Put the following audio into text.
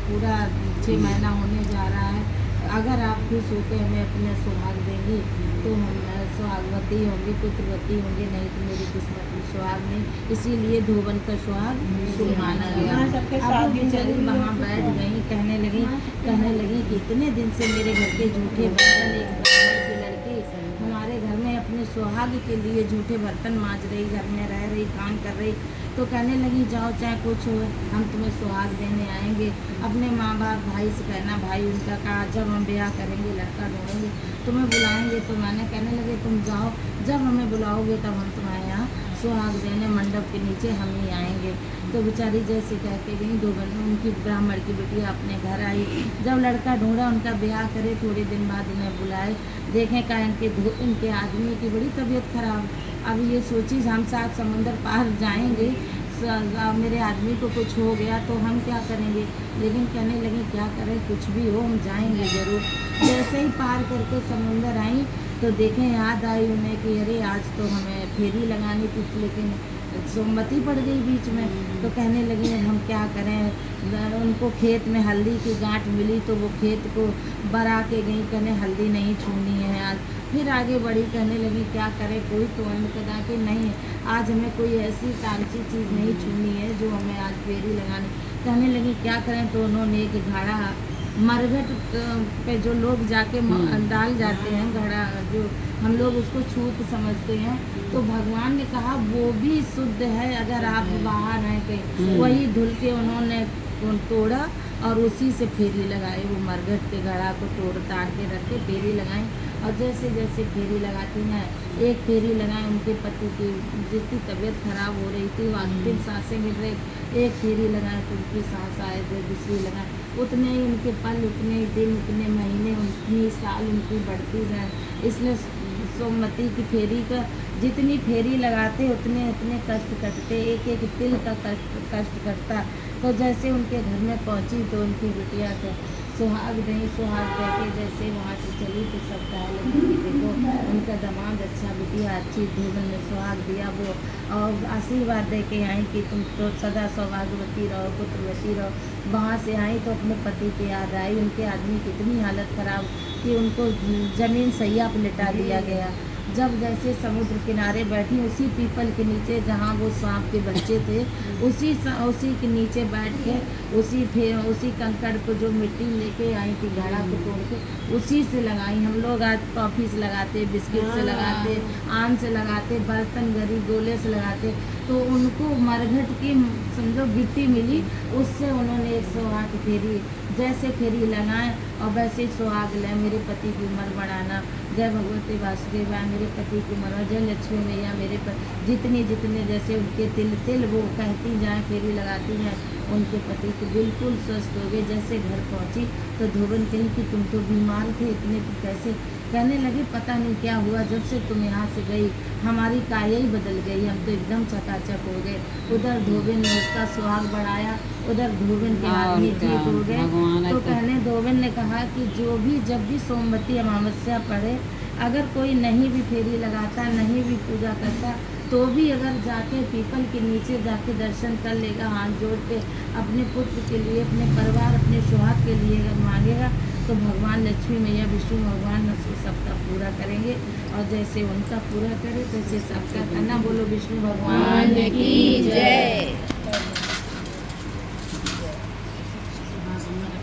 पूरा 6 महीना होने जा रहा है। अगर आप खुश होकर हमें अपना सुहाग देंगी तो हम सुहागवती होंगी, पुत्रवती होंगी, नहीं तो मेरी किस्मत में सुहाग नहीं। इसीलिए धोबन का सुहाग शुभ माना गया। अब बेचारी वहाँ बैठ गई, कहने लगी कि इतने दिन से मेरे घर के झूठे बर्तन, एक ब्राह्मण की लड़की हमारे घर में अपने सुहाग के लिए झूठे बर्तन मांज रही, घर में रह रही, काम कर रही, तो कहने लगी जाओ चाहे कुछ हो, हम तुम्हें सुहाग देने आएंगे। अपने माँ बाप भाई से कहना, भाई उनका कहा जब हम ब्याह करेंगे, लड़का ढूंढेंगे, तुम्हें बुलाएंगे। तो मैंने कहने लगे तुम जाओ, जब हमें बुलाओगे तब हम तुम्हारे यहाँ सुहाग देने मंडप के नीचे हम ही आएंगे। तो बेचारी जैसे कह के गई, दो बहनों उनकी ब्राह्मण की बेटियाँ अपने घर आई। जब लड़का ढूंढा, उनका ब्याह करे, थोड़े दिन बाद उन्हें बुलाए, देखें का इनके आदमी की बड़ी तबीयत खराब। अब ये सोची हम 7 समुंदर पार जाएंगे, मेरे आदमी को कुछ हो गया तो हम क्या करेंगे। लेकिन कहने लगी क्या करें, कुछ भी हो हम जाएंगे ज़रूर। जैसे ही पार करके समुंदर आई तो देखें याद आई उन्हें कि अरे आज तो हमें फेरी लगानी थी, लेकिन सोमवती पड़ गई बीच में। तो कहने लगी हम क्या करें। उनको खेत में हल्दी की गांठ मिली तो वो खेत को बरा के गई, कहने हल्दी नहीं छूनी है आज। फिर आगे बढ़ी, कहने लगी क्या करें, कोई तो अन्न कदा कि नहीं आज हमें कोई ऐसी तामसी चीज़ नहीं छूनी है जो हमें आज फेरी लगानी। कहने लगी क्या करें। तो उन्होंने एक घड़ा, मरघट पे जो लोग जाके डाल जाते हैं घड़ा, जो हम लोग उसको छूत समझते हैं, तो भगवान ने कहा वो भी शुद्ध है अगर आप बाहर हैं कहीं। वही धुल के उन्होंने तोड़ा और उसी से फेरी लगाई। वो मरघट के घड़ा को तोड़ ताड़ के रखे, फेरी लगाई। और जैसे जैसे फेरी लगाती हैं, एक फेरी लगाए उनके पति की जितनी तबीयत खराब हो रही थी, वो अंतिम सांसें मिल रही, एक फेरी लगाए तो उनकी सांस आए, दूसरी लगाए, उतने ही उनके पल, उतने ही दिन, उतने महीने, उतनी साल उनकी बढ़ती जाए। इसलिए सोमवती की फेरी का जितनी फेरी लगाते उतने उतने कष्ट कटते, एक एक तिल का कष्ट कटता। तो जैसे उनके घर में पहुंची तो उनकी बिटिया को सुहाग नहीं, सुहाग दे के जैसे वहाँ से चली तो सब कहने लगे देखो उनका दामाद अच्छा, बिटिया अच्छी, धोबन ने सुहाग दिया वो, और आशीर्वाद दे के आई कि तुम तो सदा सौभाग्यवती रहो, पुत्रवती रहो। वहाँ से आई तो अपने पति की याद आई। उनके आदमी की इतनी हालत ख़राब कि उनको ज़मीन सैया पर लिटा दिया गया। जब जैसे समुद्र किनारे बैठी, उसी पीपल के नीचे जहाँ वो सांप के बच्चे थे, उसी के नीचे बैठ के उसी कंकड़ को जो मिट्टी लेके आई थी घड़ा को तोड़ के, उसी से लगाई। हम लोग आज कॉफ़ी से लगाते, बिस्किट से लगाते, आम से लगाते, बर्तन गरी गोले से लगाते, तो उनको मरघट की समझो गिट्टी मिली, उससे उन्होंने एक सुहाग फेरी, जैसे फेरी लगाएं और वैसे सुहाग लें। मेरे पति की उम्र बढ़ाना, जय भगवती वासुदेवा, मेरे पति की उम्र, जय लक्ष्मी मैया, मेरे जितने जैसे उनके तिल वो कहती जाएं, फेरी लगाती हैं, उनके पति तो बिल्कुल स्वस्थ हो गए। जैसे घर पहुंची तो धोबन कही कि तुम तो बीमार थे इतने, कैसे। कहने लगे पता नहीं क्या हुआ, जब से तुम यहाँ से गई हमारी काया ही बदल गई, हम तो एकदम चकाचक हो गए। उधर धोबन ने उसका सुहाग बढ़ाया, उधर धोबन के आदमी ठीक हो गए। तो कहने धोबन ने कहा कि जो भी जब भी सोमवती अमावस्या पड़े, अगर कोई नहीं भी फेरी लगाता, नहीं भी पूजा करता, तो भी अगर जाके पीपल के नीचे जाके दर्शन कर लेगा, हाथ जोड़ के अपने पुत्र के लिए, अपने परिवार, अपने सुहाग के लिए अगर मांगेगा तो भगवान लक्ष्मी मैया, विष्णु भगवान सबका पूरा करेंगे। और जैसे उनका पूरा करे तैसे सबका करना। बोलो विष्णु भगवान की जय।